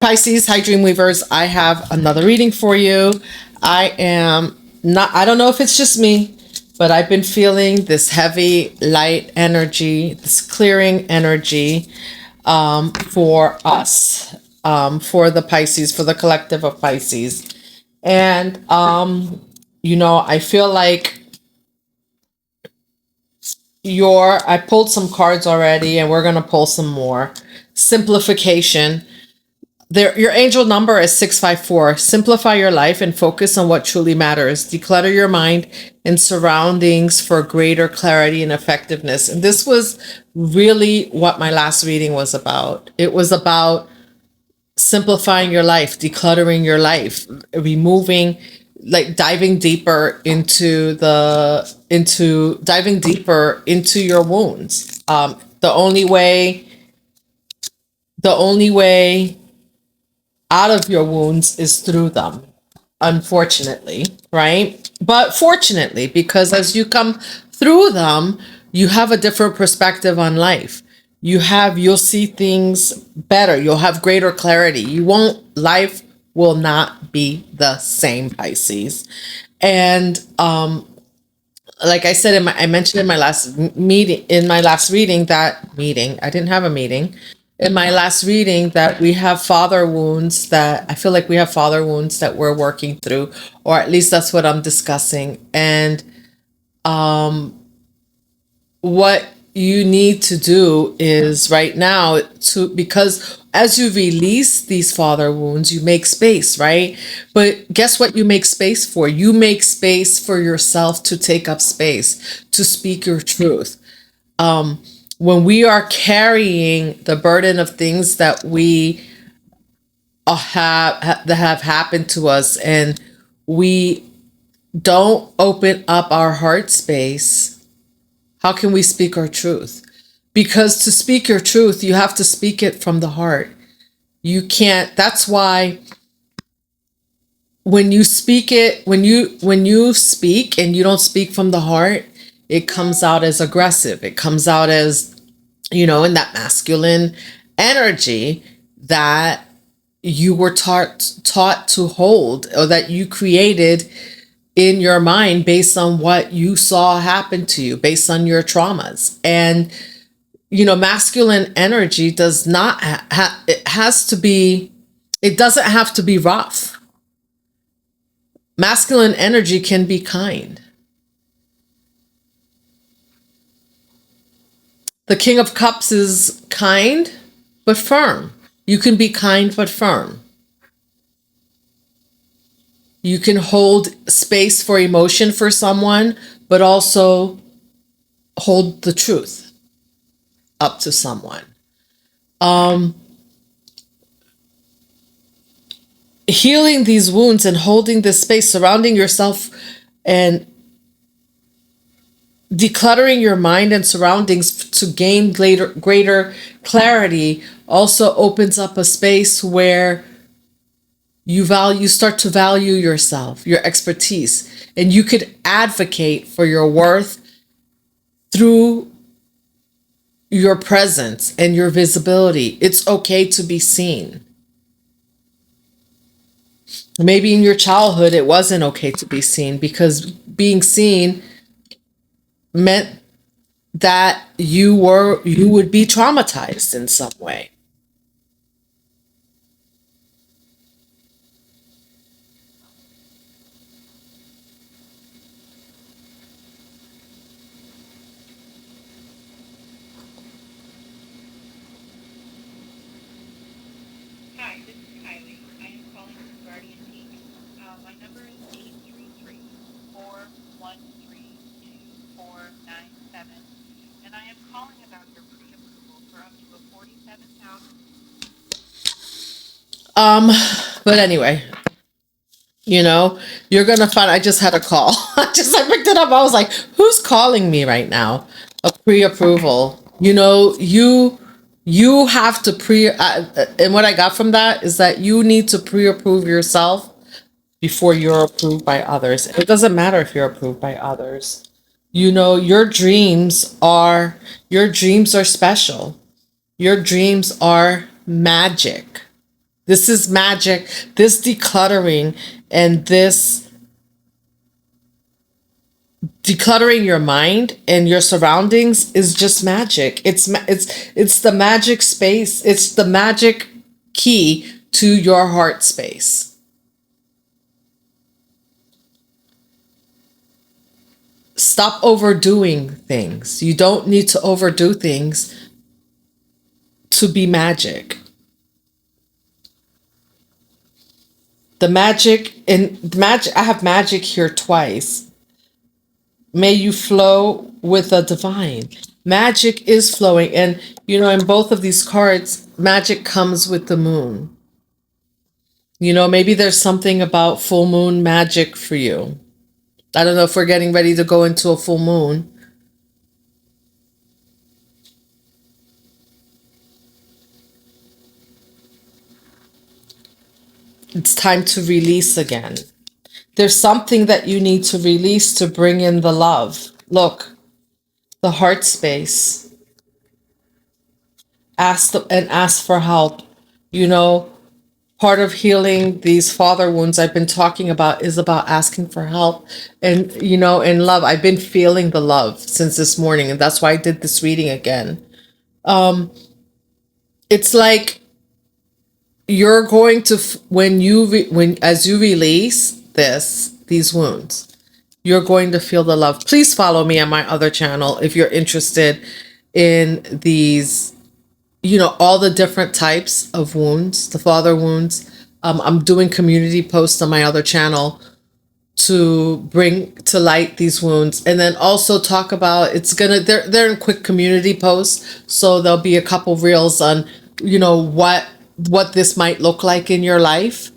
Pisces, hi Dreamweavers. I have another reading for you. I don't know if it's just me, but I've been feeling this heavy, light energy, this clearing energy for us, for the Pisces, for the collective of Pisces. And, I feel like I pulled some cards already and we're going to pull some more. Simplification. Your angel number is 654. Simplify your life and focus on what truly matters. Declutter your mind and surroundings for greater clarity and effectiveness. And this was really what my last reading was about. It was about simplifying your life, decluttering your life, removing, like diving deeper into your wounds. The only way out of your wounds is through them, unfortunately, right? But fortunately, because as you come through them, you have a different perspective on life. You'll see things better. You'll have greater clarity. Life will not be the same, Pisces. And like I said, I mentioned in my last reading I didn't have a meeting. In my last reading, that we have father wounds that I feel like we have father wounds that we're working through, or at least that's what I'm discussing. And what you need to do is right now because as you release these father wounds, you make space, right? But guess what you make space for? You make space for yourself to take up space, to speak your truth. When we are carrying the burden of things that we that have happened to us, and we don't open up our heart space, how can we speak our truth? Because to speak your truth, you have to speak it from the heart. You can't. That's why when you speak and you don't speak from the heart, it comes out as aggressive. It comes out as, in that masculine energy that you were taught to hold, or that you created in your mind based on what you saw happen to you, based on your traumas. And masculine energy does not it doesn't have to be rough. Masculine energy can be kind. The King of Cups is kind but firm. You can be kind but firm. You can hold space for emotion for someone, but also hold the truth up to someone. Healing these wounds and holding this space, surrounding yourself and decluttering your mind and surroundings to gain greater clarity also opens up a space where you start to value yourself, your expertise, and you could advocate for your worth through your presence and your visibility. It's okay to be seen. Maybe in your childhood, it wasn't okay to be seen, because being seen meant that you would be traumatized in some way. Hi, this is Kylie. I am calling from Guardian Peak. My number is 833-413-2497, and I am calling about your pre-approval for up to a 47,000. But anyway, you're gonna find. I just had a call. I picked it up. I was like, "Who's calling me right now?" A pre-approval. You have to and what I got from that is that you need to pre-approve yourself before you're approved by others. It doesn't matter if you're approved by others. Your dreams are special. Your dreams are magic. This is magic. This decluttering and this decluttering your mind and your surroundings is just magic. It's the magic space. It's the magic key to your heart space. Stop overdoing things. You don't need to overdo things to be magic. The magic and magic, I have magic here twice. May you flow with the divine. Magic is flowing. And, in both of these cards, magic comes with the moon. Maybe there's something about full moon magic for you. I don't know if we're getting ready to go into a full moon. It's time to release again. There's something that you need to release to bring in the love. Look, the heart space. Ask for help. You know, Part of healing these father wounds I've been talking about is about asking for help and, in love. I've been feeling the love since this morning, and that's why I did this reading again. It's like you're going to as you release these wounds, you're going to feel the love. Please follow me on my other channel if you're interested in these, all the different types of wounds, the father wounds. I'm doing community posts on my other channel to bring to light these wounds, and then also talk about they're in quick community posts, so there'll be a couple reels on what this might look like in your life.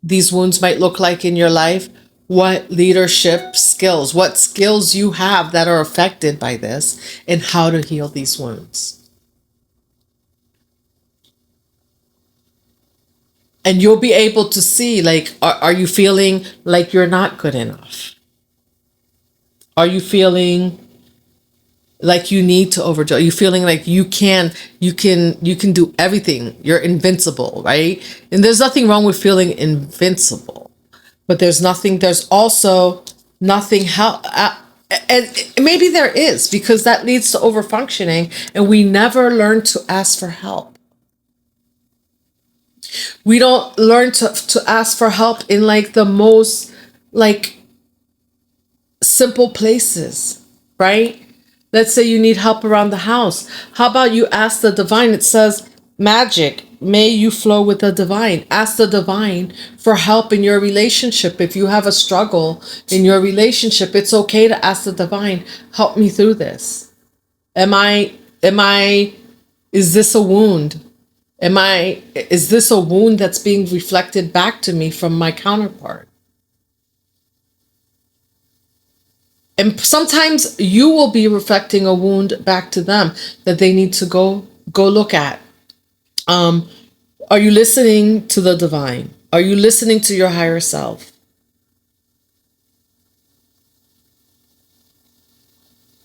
These wounds might look like in your life, what leadership skills, what skills you have that are affected by this, and how to heal these wounds. And you'll be able to see, like, are you feeling like you're not good enough? Are you feeling like you need to overdo? Are you feeling like you can do everything? You're invincible, right? And there's nothing wrong with feeling invincible, but there's also nothing how and maybe there is, because that leads to overfunctioning, and we never learn to ask for help. We don't learn to ask for help in like the most like simple places, right? Let's say you need help around the house. How about you ask the divine? It says, magic, may you flow with the divine. Ask the divine for help in your relationship. If you have a struggle in your relationship, it's okay to ask the divine, help me through this. Is this a wound? Is this a wound that's being reflected back to me from my counterpart? And sometimes you will be reflecting a wound back to them that they need to go look at. Are you listening to the divine? Are you listening to your higher self?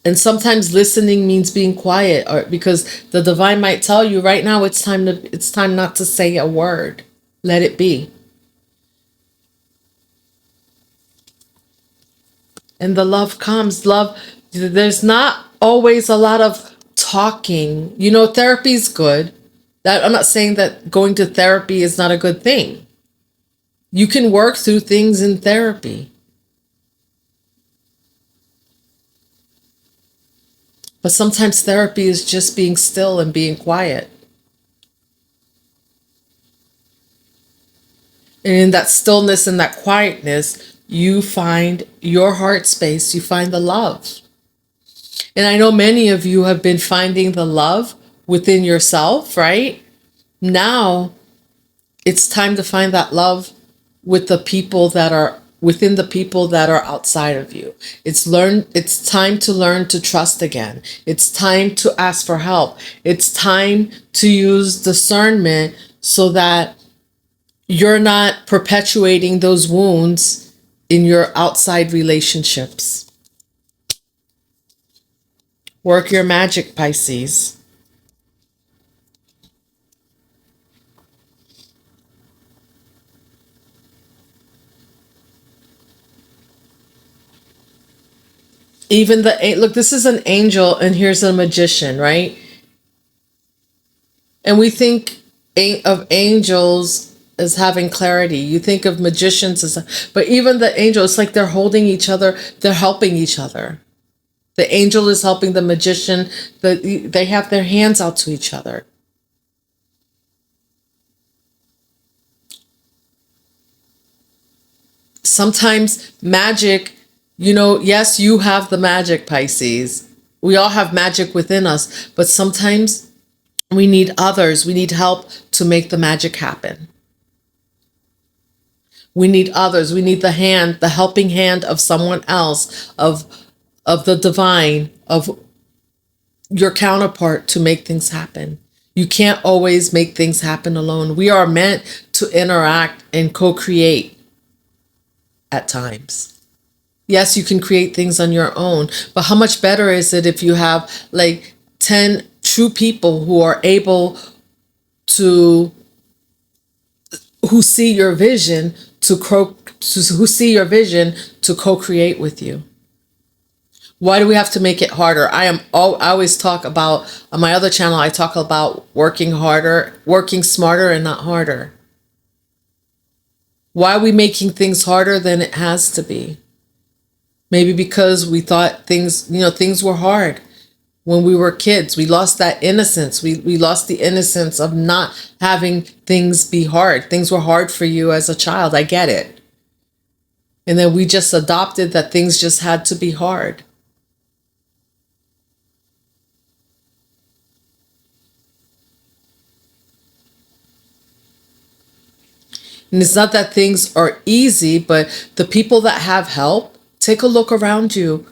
And sometimes listening means being quiet, or because the divine might tell you right now it's time not to say a word. Let it be. And the love comes. Love, there's not always a lot of talking. Therapy's good. That I'm not saying that going to therapy is not a good thing. You can work through things in therapy. But sometimes therapy is just being still and being quiet. And in that stillness and that quietness, you find your heart space, you find the love. And I know many of you have been finding the love within yourself, right? Now it's time to find that love with the people that are within the people that are outside of you. It's time to learn to trust again. It's time to ask for help. It's time to use discernment so that you're not perpetuating those wounds in your outside relationships. Work your magic, Pisces. Even look, this is an angel and here's a magician, right? And we think of angels as having clarity. You think of magicians as, but even the angel, it's like they're holding each other, they're helping each other. The angel is helping the magician, they have their hands out to each other. Sometimes magic, yes, you have the magic, Pisces. We all have magic within us, but sometimes we need others. We need help to make the magic happen. We need others. We need the helping hand of someone else, of the divine, of your counterpart to make things happen. You can't always make things happen alone. We are meant to interact and co-create at times. Yes, you can create things on your own, but how much better is it if you have like 10 true people who are able to, who see your vision who see your vision to co-create with you? Why do we have to make it harder? I always talk about, on my other channel, I talk about working harder, working smarter and not harder. Why are we making things harder than it has to be? Maybe because we thought things were hard when we were kids. We lost that innocence. We lost the innocence of not having things be hard. Things were hard for you as a child. I get it. And then we just adopted that things just had to be hard. And it's not that things are easy, but the people that have help, take a look around you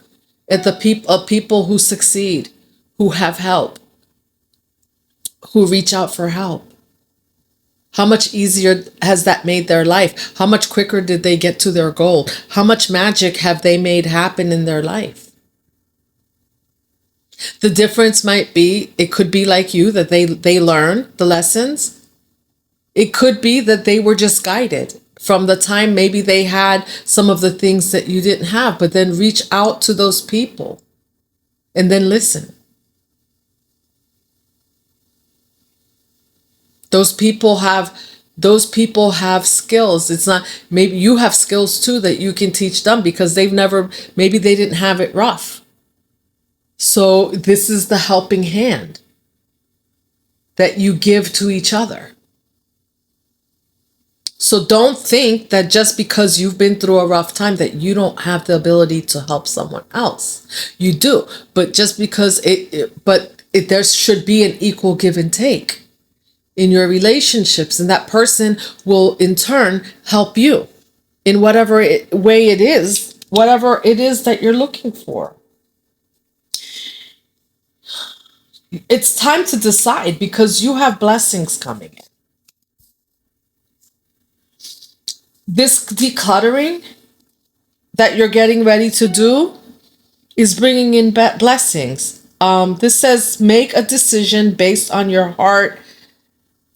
at the people who succeed, who have help, who reach out for help. How much easier has that made their life? How much quicker did they get to their goal? How much magic have they made happen in their life? The difference might be, it could be like you, that they learn the lessons. It could be that they were just guided from the time maybe they had some of the things that you didn't have, but then reach out to those people and then listen. Those people have skills. It's not, maybe you have skills too that you can teach them because maybe they didn't have it rough. So this is the helping hand that you give to each other. So don't think that just because you've been through a rough time that you don't have the ability to help someone else. You do, but just because there should be an equal give and take in your relationships, and that person will in turn help you in whatever way it is, whatever it is that you're looking for. It's time to decide because you have blessings coming in. This decluttering that you're getting ready to do is bringing in blessings. This says make a decision based on your heart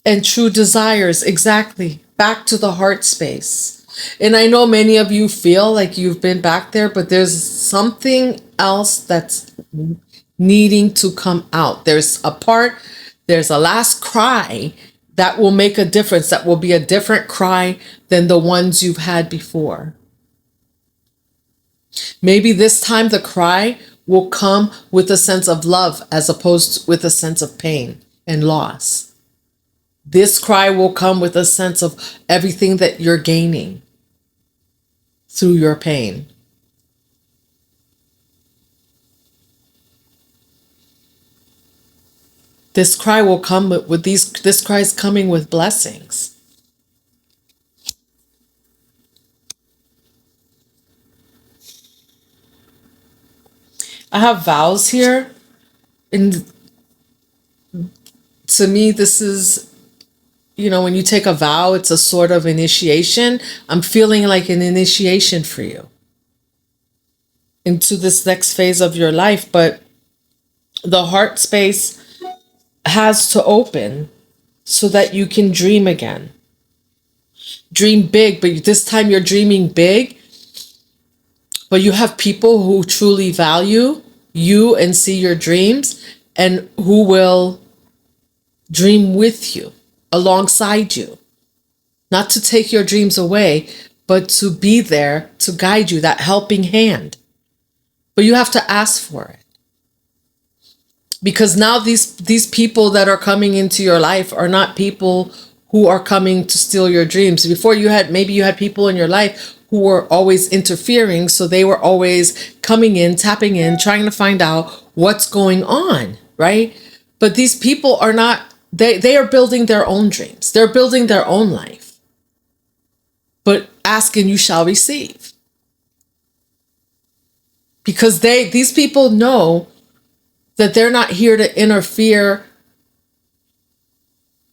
and true desires. Exactly. Back to the heart space. And I know many of you feel like you've been back there, but there's something else that's needing to come out. There's a last cry that will make a difference, that will be a different cry than the ones you've had before. Maybe this time the cry will come with a sense of love as opposed to with a sense of pain and loss. This cry will come with a sense of everything that you're gaining through your pain. This cry will come this cry is coming with blessings. I have vows here, and to me this is, when you take a vow, it's a sort of initiation. I'm feeling like an initiation for you into this next phase of your life, but the heart space has to open so that you can dream again. Dream big, but this time you're dreaming big But you have people who truly value you and see your dreams and who will dream with you, alongside you, not to take your dreams away, but to be there to guide you, that helping hand. But you have to ask for it. Because now these people that are coming into your life are not people who are coming to steal your dreams. Before you had, maybe you had people in your life who were always interfering, so they were always coming in, tapping in, trying to find out what's going on, right? But these people are not, they are building their own dreams. They're building their own life. But ask and you shall receive. Because these people know that they're not here to interfere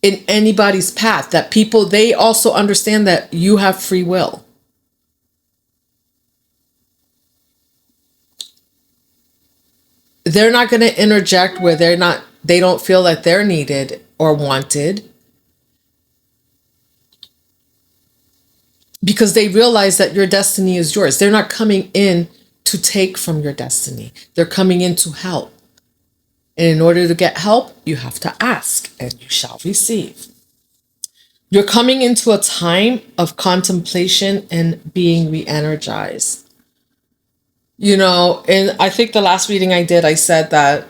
in anybody's path. That people, they also understand that you have free will. They're not going to interject where they don't feel that they're needed or wanted, because they realize that your destiny is yours. They're not coming in to take from your destiny. They're coming in to help. And in order to get help, you have to ask and you shall receive. You're coming into a time of contemplation and being re-energized. You know, and I think the last reading I did, I said that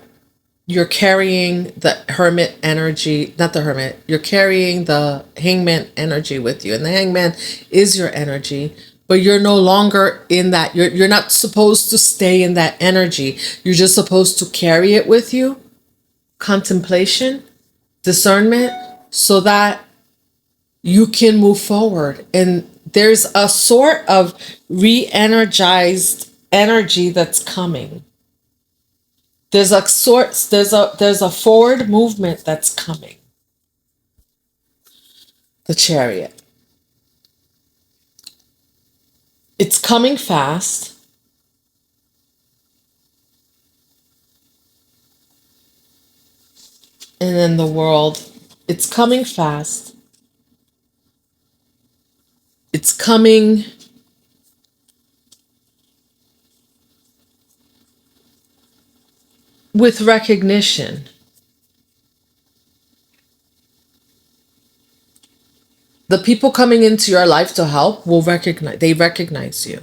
you're carrying the hermit energy, not the hermit, you're carrying the hangman energy with you. And the hangman is your energy, but you're no longer in that. You're not supposed to stay in that energy. You're just supposed to carry it with you. Contemplation, discernment, so that you can move forward. And there's a sort of re-energized energy that's coming. There's a forward movement that's coming. The Chariot. It's coming fast. And then the World. It's coming fast. It's coming with recognition. The people coming into your life to help will recognize you.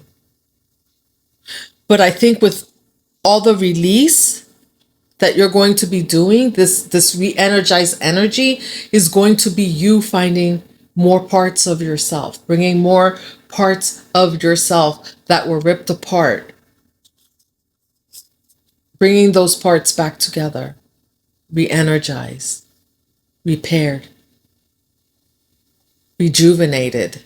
But I think with all the release that you're going to be doing, this re-energized energy is going to be you finding more parts of yourself, bringing more parts of yourself that were ripped apart, bringing those parts back together, re-energized, repaired, rejuvenated.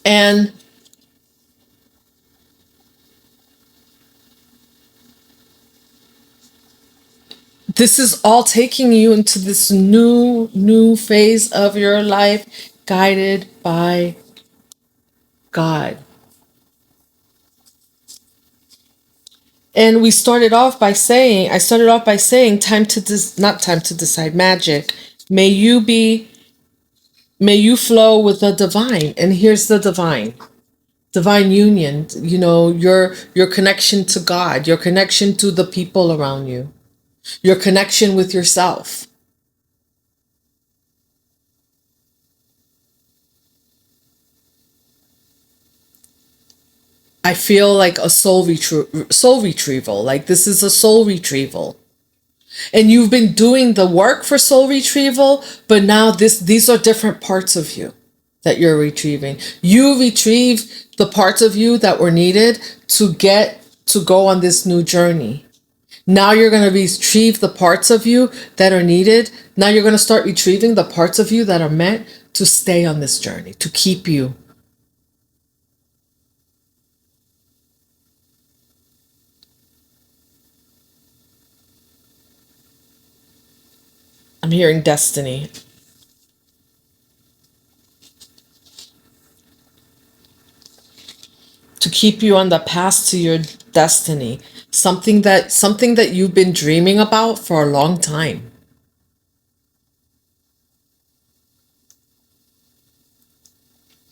And this is all taking you into this new phase of your life, guided by God. And I started off by saying, not time to decide, magic. May you flow with the divine. And here's the divine union, you know, your connection to God, your connection to the people around you, your connection with yourself. I feel like a soul retrieval. Like this is a soul retrieval. And you've been doing the work for soul retrieval, but now these are different parts of you that you're retrieving. You retrieve the parts of you that were needed to get to go on this new journey. Now you're going to retrieve the parts of you that are needed. Now you're going to start retrieving the parts of you that are meant to stay on this journey, to keep you. I'm hearing destiny. To keep you on the path to your destiny. Something that you've been dreaming about for a long time.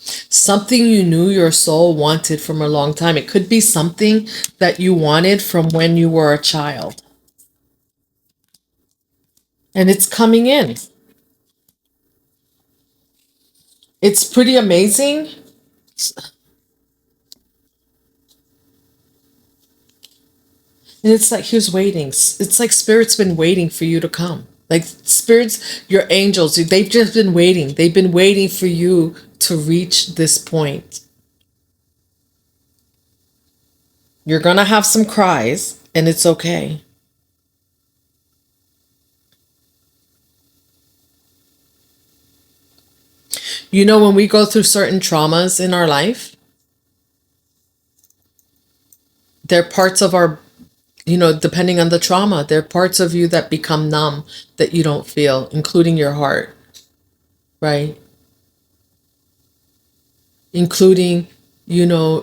Something you knew your soul wanted from a long time. It could be something that you wanted from when you were a child. And it's coming in. It's pretty amazing. And it's like he was waiting. It's like spirit's been waiting for you to come. Like spirits, your angels, they've just been waiting. They've been waiting for you to reach this point. You're going to have some cries, and it's okay. You know, when we go through certain traumas in our life, they're parts of our, depending on the trauma, they're parts of you that become numb, that you don't feel, including your heart, right? Including, your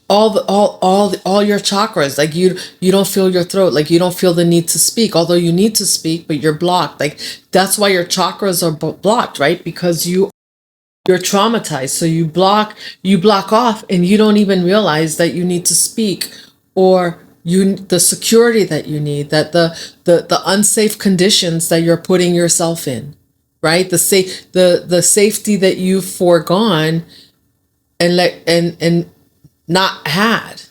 all your chakras. Like you don't feel your throat, like you don't feel the need to speak, although you need to speak, but you're blocked. Like that's why your chakras are blocked, right? Because you're traumatized, so you block off, and you don't even realize that you need to speak, or the security that you need, that the unsafe conditions that you're putting yourself in, right? The safety that you've foregone and not had.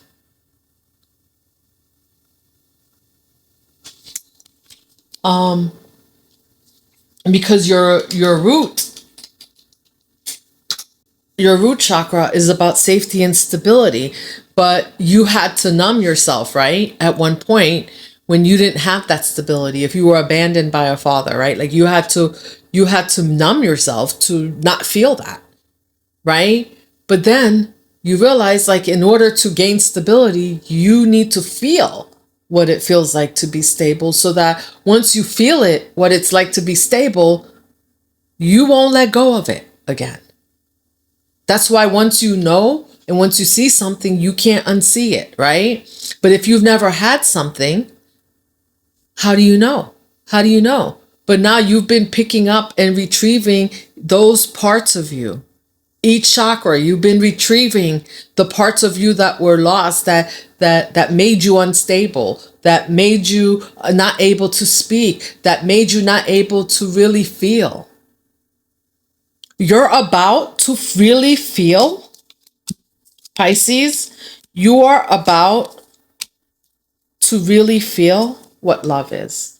Because your root chakra is about safety and stability, but you had to numb yourself, right? At one point when you didn't have that stability, if you were abandoned by a father, right? Like you had to numb yourself to not feel that, right? But then you realize, like, in order to gain stability, you need to feel what it feels like to be stable, so that once you feel it, what it's like to be stable, you won't let go of it again. That's why once you know and once you see something, you can't unsee it, right? But if you've never had something, how do you know? How do you know? But now you've been picking up and retrieving those parts of you. Each chakra, you've been retrieving the parts of you that were lost, that made you unstable, that made you not able to speak, that made you not able to really feel. You're about to really feel, Pisces. You are about to really feel what love is.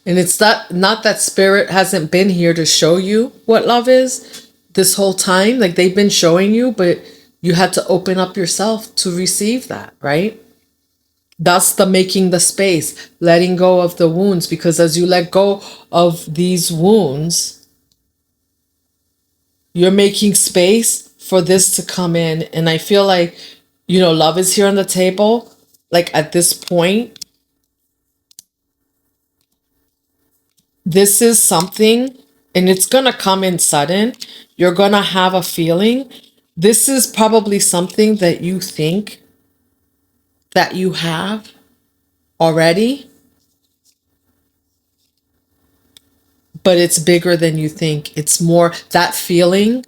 And it's not that spirit hasn't been here to show you what love is this whole time. Like, they've been showing you, but you had to open up yourself to receive that, right? That's the making the space, letting go of the wounds, because as you let go of these wounds, you're making space for this to come in. And I feel like, love is here on the table. Like, at this point, this is something, and it's going to come in sudden. You're going to have a feeling. This is probably something that you think that you have already, but it's bigger than you think. It's more that feeling.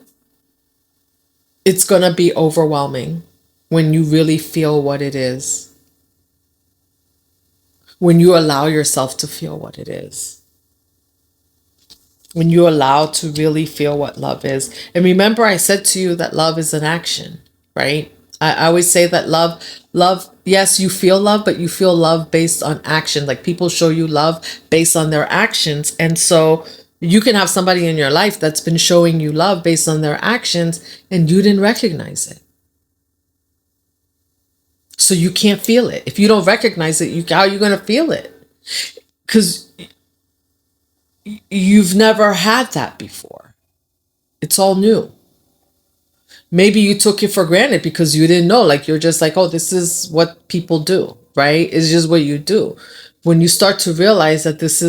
It's going to be overwhelming when you really feel what it is, when you allow yourself to feel what it is, when you allow to really feel what love is. And remember, I said to you that love is an action, right? I always say that love, yes, you feel love, but you feel love based on action. Like, people show you love based on their actions. And so you can have somebody in your life that's been showing you love based on their actions, and you didn't recognize it. So you can't feel it. If you don't recognize it, how are you going to feel it? Because you've never had that before. It's all new. Maybe you took it for granted because you didn't know. Like, you're just like, oh, this is what people do, right? It's just what you do. When you start to realize that this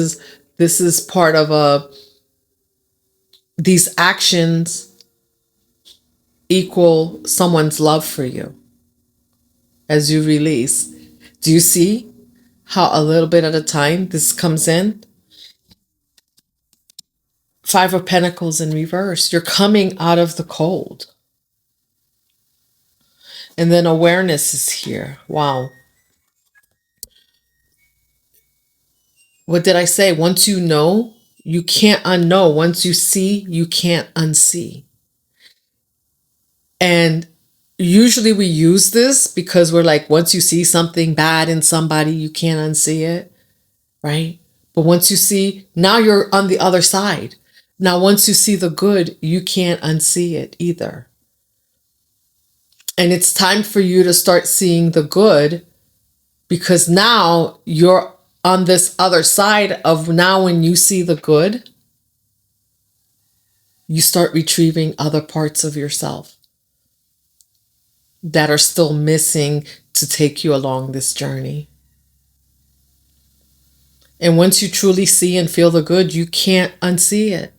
This is part of these actions equal someone's love for you as you release. Do you see how a little bit at a time this comes in? Five of Pentacles in reverse. You're coming out of the cold. And then awareness is here. Wow. What did I say? Once you know, you can't unknow. Once you see, you can't unsee. And usually we use this because we're like, once you see something bad in somebody, you can't unsee it, right? But once you see, now you're on the other side. Now, once you see the good, you can't unsee it either. And it's time for you to start seeing the good, because now you're on this other side of, now when you see the good, you start retrieving other parts of yourself that are still missing to take you along this journey. And once you truly see and feel the good, you can't unsee it,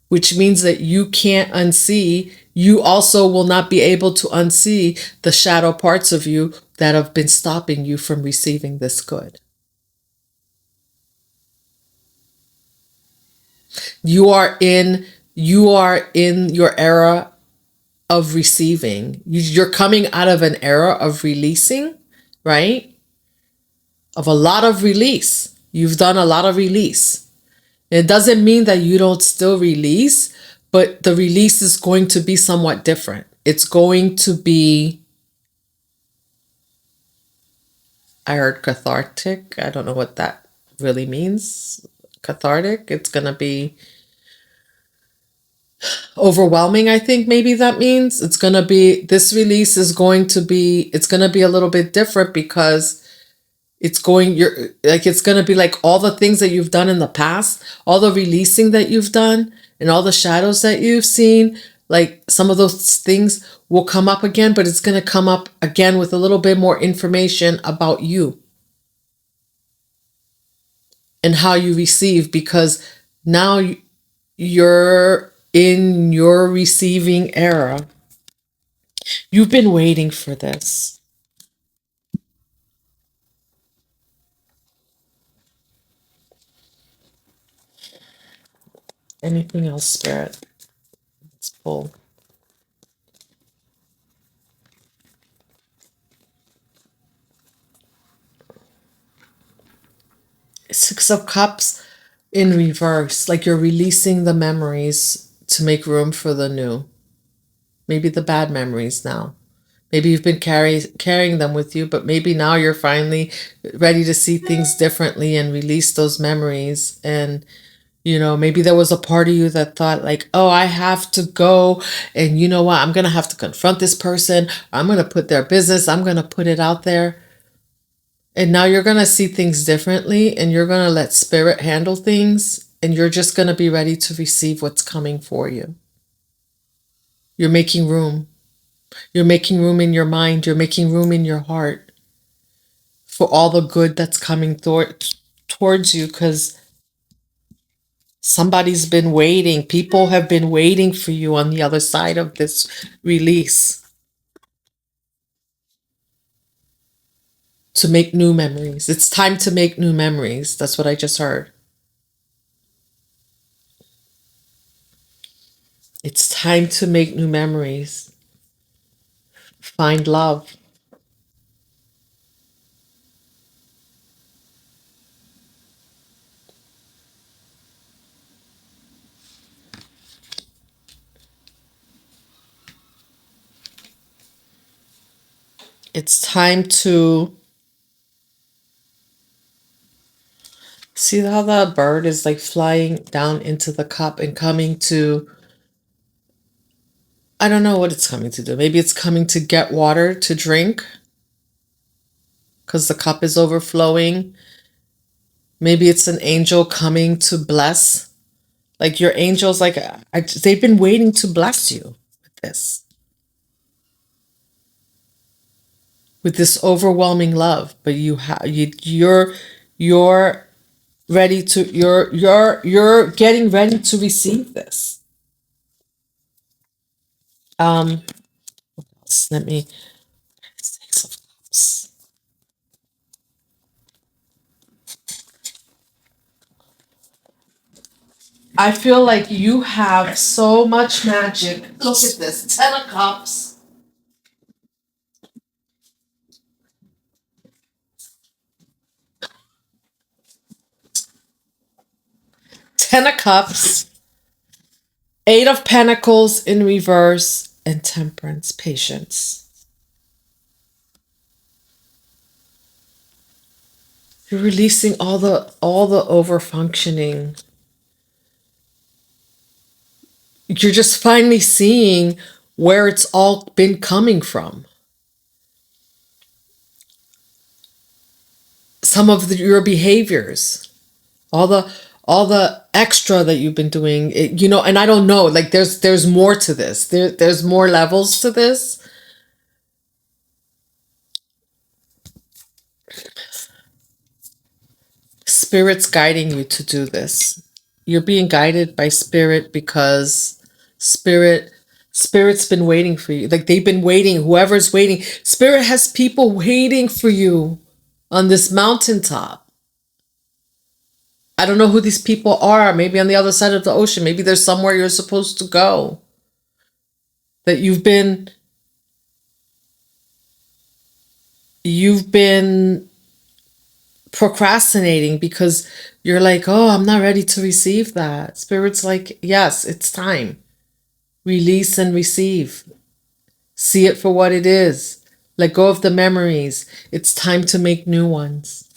which means that you can't unsee. You also will not be able to unsee the shadow parts of you that have been stopping you from receiving this good. You are in your era of receiving. You're coming out of an era of releasing, right? Of a lot of release. You've done a lot of release. It doesn't mean that you don't still release, but the release is going to be somewhat different. It's going to be, I heard cathartic. I don't know what that really means. Cathartic. It's going to be overwhelming, I think maybe that means. It's going to be, this release is going to be, it's going to be a little bit different because it's going, it's going to be like all the things that you've done in the past, all the releasing that you've done and all the shadows that you've seen, like some of those things will come up again, but it's going to come up again with a little bit more information about you and how you receive, because now you're in your receiving era. You've been waiting for this. Anything else, Spirit? Let's pull. Six of Cups in reverse, like you're releasing the memories to make room for the new. Maybe the bad memories now. Maybe you've been carrying them with you, but maybe now you're finally ready to see things differently and release those memories. And, maybe there was a part of you that thought like, oh, I have to go. And you know what? I'm going to have to confront this person. I'm going to put their business. I'm going to put it out there. And now you're going to see things differently and you're going to let spirit handle things. And you're just going to be ready to receive what's coming for you. You're making room. You're making room in your mind. You're making room in your heart for all the good that's coming towards you, because somebody's been waiting. People have been waiting for you on the other side of this release to make new memories. It's time to make new memories. That's what I just heard. It's time to make new memories. Find love. It's time to see how the bird is like flying down into the cup and coming to, I don't know what it's coming to do. Maybe it's coming to get water to drink because the cup is overflowing. Maybe it's an angel coming to bless. Like your angels, like they've been waiting to bless you with this. With this overwhelming love, but you're ready to you're getting ready to receive this. Let me Six of Cups. I feel like you have so much magic. Look at this. 10 of Cups. 10 of Cups. 8 of Pentacles in reverse and Temperance, patience. You're releasing all the over functioning. You're just finally seeing where it's all been coming from. Some of your behaviors, all the extra that you've been doing, and I don't know, like there's more to this. There's more levels to this. Spirit's guiding you to do this. You're being guided by spirit because spirit's been waiting for you. Like they've been waiting, whoever's waiting. Spirit has people waiting for you on this mountaintop. I don't know who these people are. Maybe on the other side of the ocean. Maybe there's somewhere you're supposed to go. That you've been procrastinating because you're like, oh, I'm not ready to receive that. Spirit's like, yes, it's time. Release and receive. See it for what it is. Let go of the memories. It's time to make new ones.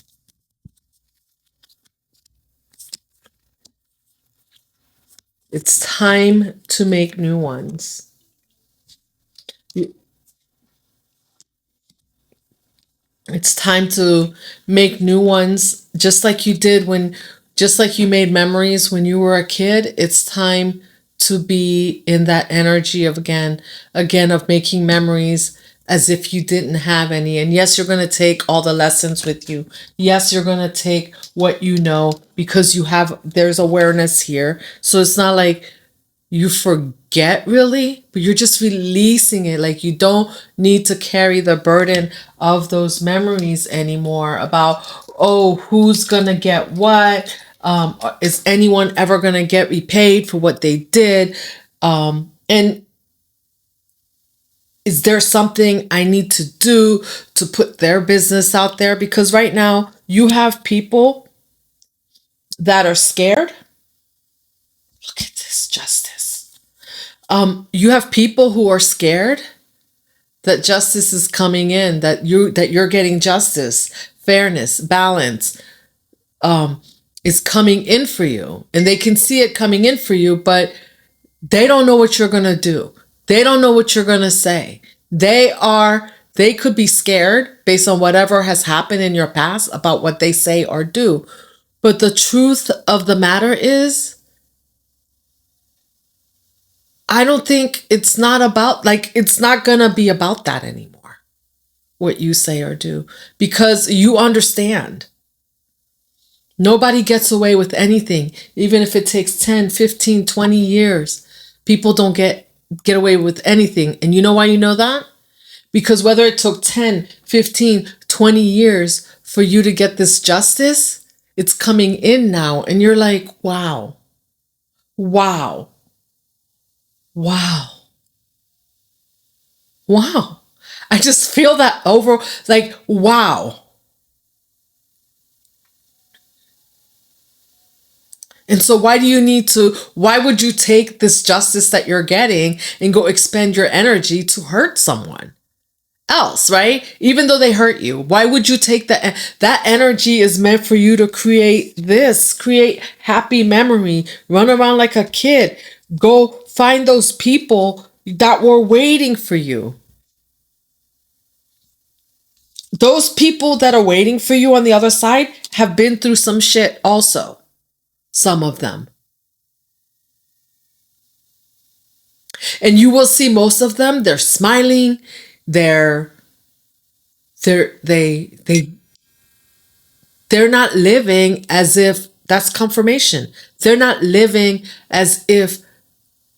It's time to make new ones. It's time to make new ones, just like you did just like you made memories when you were a kid. It's time to be in that energy of again of making memories as if you didn't have any. And yes, you're going to take all the lessons with you. Yes, you're going to take what you know because there's awareness here. So it's not like you forget really, but you're just releasing it. Like you don't need to carry the burden of those memories anymore about, oh, who's gonna get what? Is anyone ever gonna get repaid for what they did? And is there something I need to do to put their business out there? Because right now you have people that are scared. Look at this justice. You have people who are scared that justice is coming in, that you're getting justice, fairness, balance, is coming in for you. And they can see it coming in for you, but they don't know what you're gonna do. They don't know what you're gonna say. They could be scared based on whatever has happened in your past about what they say or do. But the truth of the matter is, I don't think it's not gonna be about that anymore, what you say or do, because you understand. Nobody gets away with anything, even if it takes 10, 15, 20 years. People don't get away with anything. And you know why you know that? Because whether it took 10, 15, 20 years for you to get this justice, it's coming in now. And you're like, wow, wow, wow. Wow. I just feel that like, wow. And so why would you take this justice that you're getting and go expend your energy to hurt someone else, right? Even though they hurt you, why would you take that energy is meant for you to create happy memory, run around like a kid, go find those people that were waiting for you. Those people that are waiting for you on the other side have been through some shit also. Some of them. And you will see most of them, they're smiling, they're not living as if That's confirmation. They're not living as if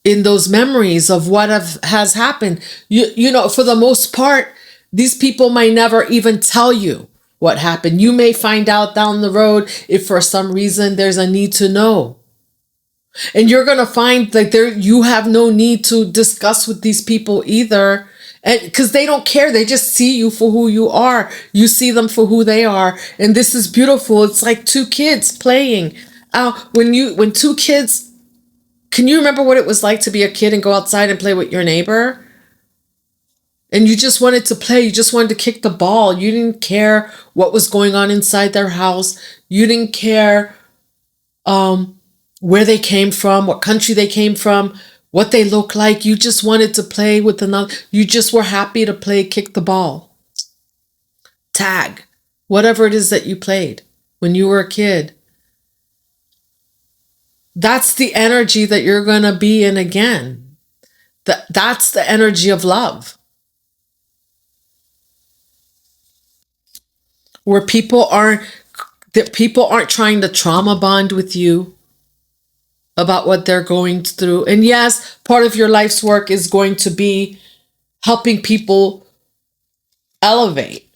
in those memories of what has happened. You know, for the most part, these people might never even tell you what happened. You may find out down the road if for some reason there's a need to know. And you're going to find that you have no need to discuss with these people either. And because they don't care, they just see you for who you are. You see them for who they are. And this is beautiful. It's like two kids playing. When two kids, can you remember what it was like to be a kid and go outside and play with your neighbor? And you just wanted to play. You just wanted to kick the ball. You didn't care what was going on inside their house. You didn't care where they came from, what country they came from, what they look like. You just wanted to play with another. You just were happy to play kick the ball, tag, whatever it is that you played when you were a kid. That's the energy that you're going to be in again. That's the energy of love. Where people aren't trying to trauma bond with you about what they're going through. And yes, part of your life's work is going to be helping people elevate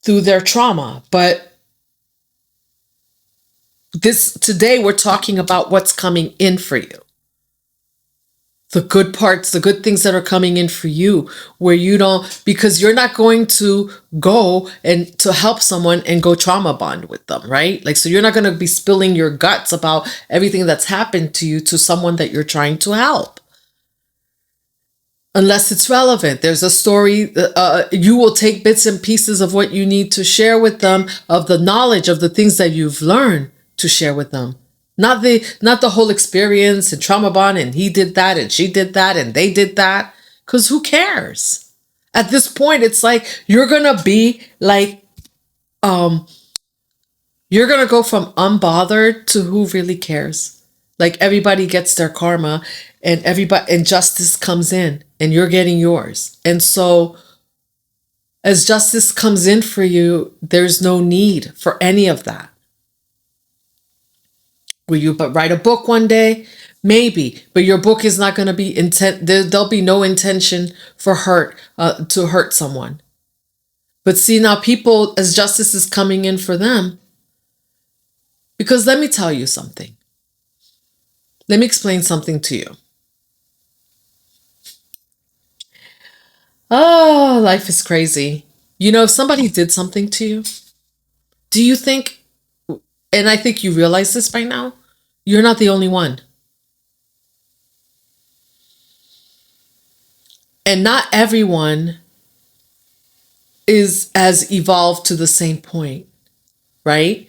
through their trauma. But today we're talking about what's coming in for you. The good parts, the good things that are coming in for you, where you don't, because you're not going to go and to help someone and go trauma bond with them, right? Like, so you're not going to be spilling your guts about everything that's happened to you to someone that you're trying to help. Unless it's relevant. There's a story, you will take bits and pieces of what you need to share with them, of the knowledge, of the things that you've learned to share with them. Not the whole experience and trauma bond and he did that and she did that and they did that. Because who cares? At this point, it's like you're going to be like, you're going to go from unbothered to who really cares. Like everybody gets their karma and justice comes in and you're getting yours. And so as justice comes in for you, there's no need for any of that. Will you write a book one day? Maybe, but your book is not going to be there'll be no intention for to hurt someone. But see, now people, as justice is coming in for them, because let me tell you something. Let me explain something to you. Oh, life is crazy. You know, if somebody did something to you, do you think, and I think you realize this by now, you're not the only one. And not everyone is as evolved to the same point, right?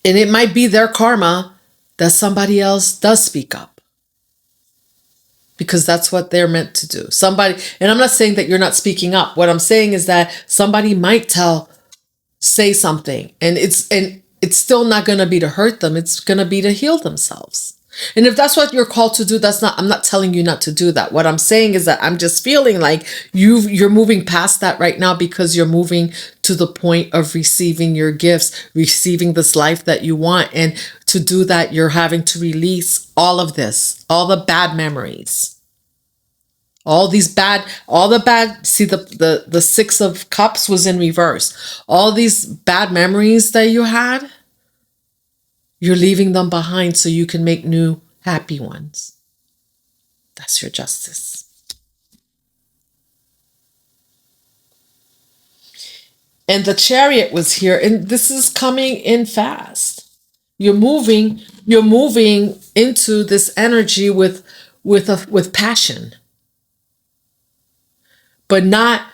And it might be their karma that somebody else does speak up. Because that's what they're meant to do. Somebody, and I'm not saying that you're not speaking up. What I'm saying is that somebody might say something, and it's still not going to be to hurt them. It's going to be to heal themselves. And if that's what you're called to do, I'm not telling you not to do that. What I'm saying is that I'm just feeling like you're moving past that right now because you're moving to the point of receiving your gifts, receiving this life that you want. And to do that, you're having to release all of this, all the bad memories, all the bad, see the Six of Cups was in reverse. All these bad memories that you had, you're leaving them behind so you can make new happy ones. That's your justice. And the Chariot was here, and this is coming in fast. You're moving into this energy with passion. But not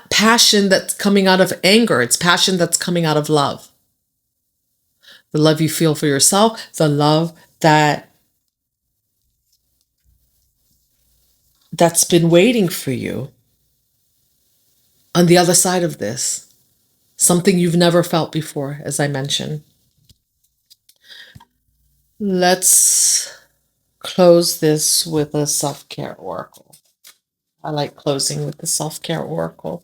passion that's coming out of anger. It's passion that's coming out of love. The love you feel for yourself, the love that's been waiting for you on the other side of this. Something you've never felt before, as I mentioned. Let's close this with a self-care oracle. I like closing with the self-care oracle.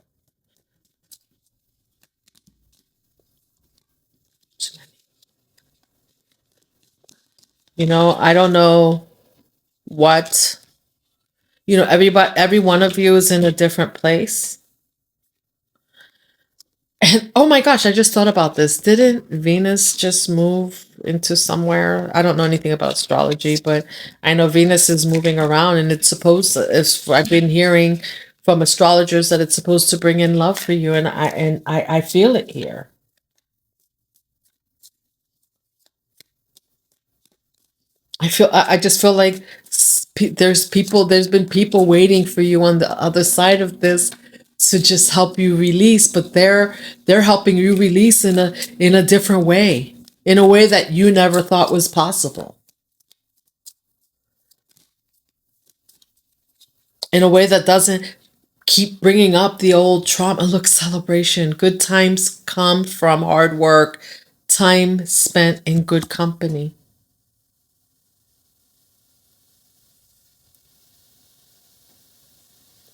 I don't know what, every one of you is in a different place. And oh my gosh, I just thought about this. Didn't Venus just move into somewhere? I don't know anything about astrology, but I know Venus is moving around and it's supposed to, if I've been hearing from astrologers that it's supposed to bring in love for you, and I feel it here. I just feel like there's been people waiting for you on the other side of this to just help you release, but they're helping you release in a different way, in a way that you never thought was possible, in a way that doesn't keep bringing up the old trauma. Look, celebration. Good times come from hard work, time spent in good company.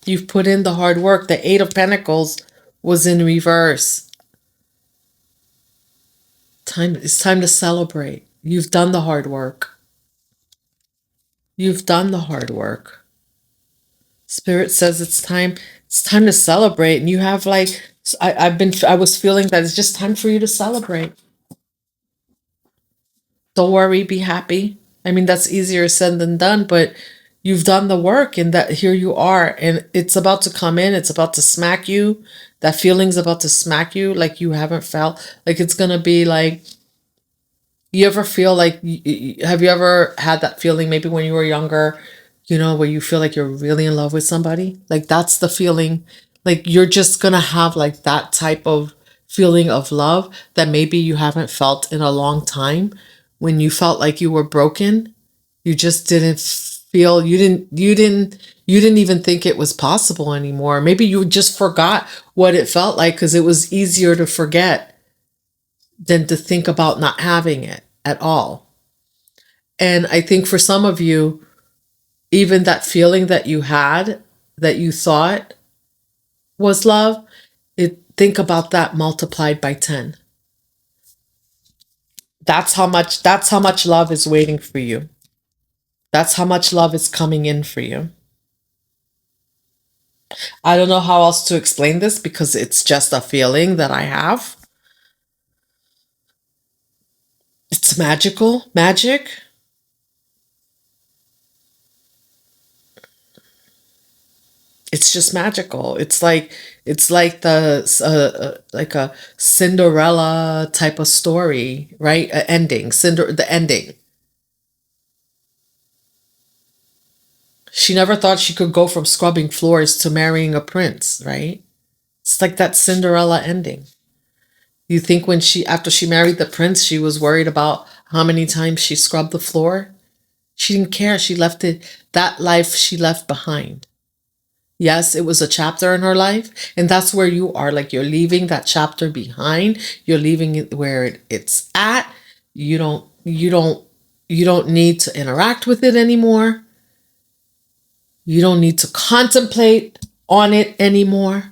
You've put in the hard work. The Eight of Pentacles was in reverse. It's time to celebrate. You've done the hard work. You've done the hard work. Spirit says it's time to celebrate. And you have like, I was feeling that it's just time for you to celebrate. Don't worry, be happy. I mean, that's easier said than done, but you've done the work and that here you are, and it's about to come in. It's about to smack you. That feeling's about to smack you like you haven't felt. Like it's going to be like, you ever feel like, have you ever had that feeling maybe when you were younger, where you feel like you're really in love with somebody? Like that's the feeling. Like you're just going to have like that type of feeling of love that maybe you haven't felt in a long time. When you felt like you were broken, you just didn't feel, you didn't even think it was possible anymore. Maybe you just forgot what it felt like because it was easier to forget than to think about not having it at all. And I think for some of you, even that feeling that you had, that you thought was love, think about that multiplied by 10. That's how much love is waiting for you. That's how much love is coming in for you. I don't know how else to explain this because it's just a feeling that I have. It's magical, magic. It's just magical. It's like the like a Cinderella type of story, right? A ending, the ending. She never thought she could go from scrubbing floors to marrying a prince, right? It's like that Cinderella ending. You think when after she married the prince, she was worried about how many times she scrubbed the floor? She didn't care. She left it, that life she left behind. Yes, it was a chapter in her life, and that's where you are. Like you're leaving that chapter behind. You're leaving it where it's at. You don't need to interact with it anymore. You don't need to contemplate on it anymore.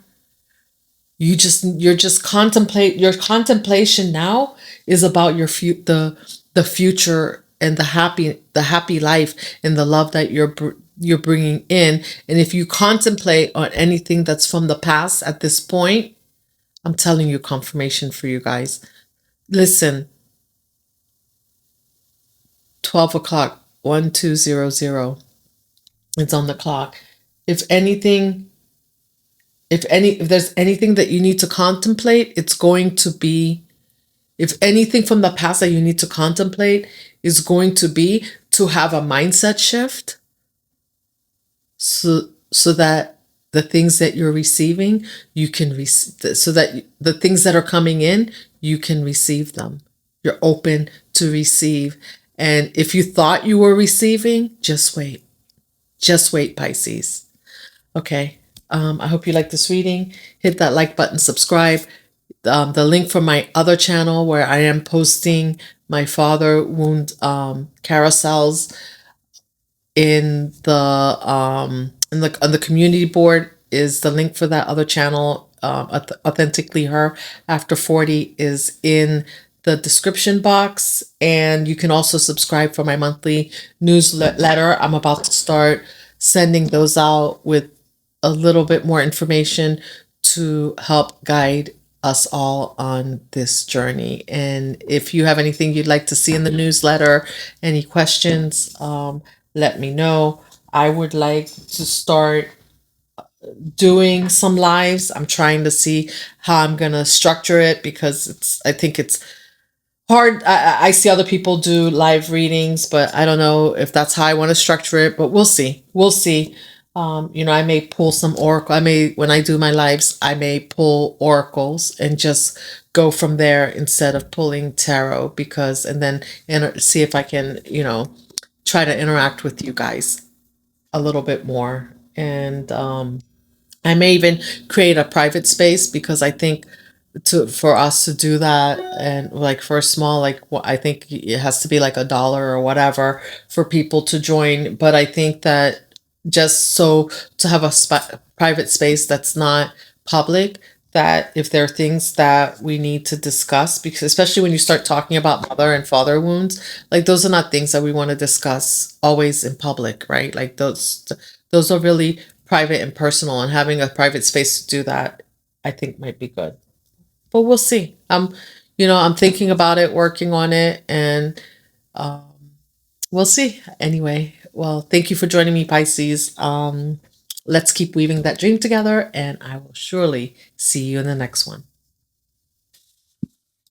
You're just contemplate. Your contemplation now is about the future and the happy life and the love that you're bringing in. And if you contemplate on anything that's from the past at this point, I'm telling you, confirmation for you guys. Listen, 12 o'clock, 1200. It's on the clock. If anything, if there's anything that you need to contemplate, it's going to be, if anything from the past that you need to contemplate is going to be to have a mindset shift, so that the things that you're receiving, you can receive, so that the things that are coming in, you can receive them. You're open to receive. And if you thought you were receiving, just wait. Just wait, Pisces. Okay. I hope you like this reading. Hit that like button, subscribe. The link for my other channel where I am posting my father wound carousels in the on the community board is the link for that other channel. Authentically Her After 40 is in the description box, and you can also subscribe for my monthly newsletter. I'm about to start sending those out with a little bit more information to help guide us all on this journey. And if you have anything you'd like to see in the newsletter, any questions, let me know. I would like to start doing some lives. I'm trying to see how I'm gonna structure it because I think it's hard. I see other people do live readings, but I don't know if that's how I want to structure it. But we'll see. We'll see. I may pull some oracle. When I do my lives, I may pull oracles and just go from there instead of pulling tarot and then see if I can, try to interact with you guys a little bit more. And I may even create a private space because I think for us to do that, and like for a small, like I think it has to be like $1 or whatever for people to join. But I think that just so to have a private space that's not public, that if there are things that we need to discuss, because especially when you start talking about mother and father wounds, like those are not things that we want to discuss always in public, right? Like those are really private and personal, and having a private space to do that, I think might be good. But we'll see. I'm thinking about it, working on it, and um, we'll see. Anyway, well, thank you for joining me, Pisces. Let's keep weaving that dream together, and I will surely see you in the next one.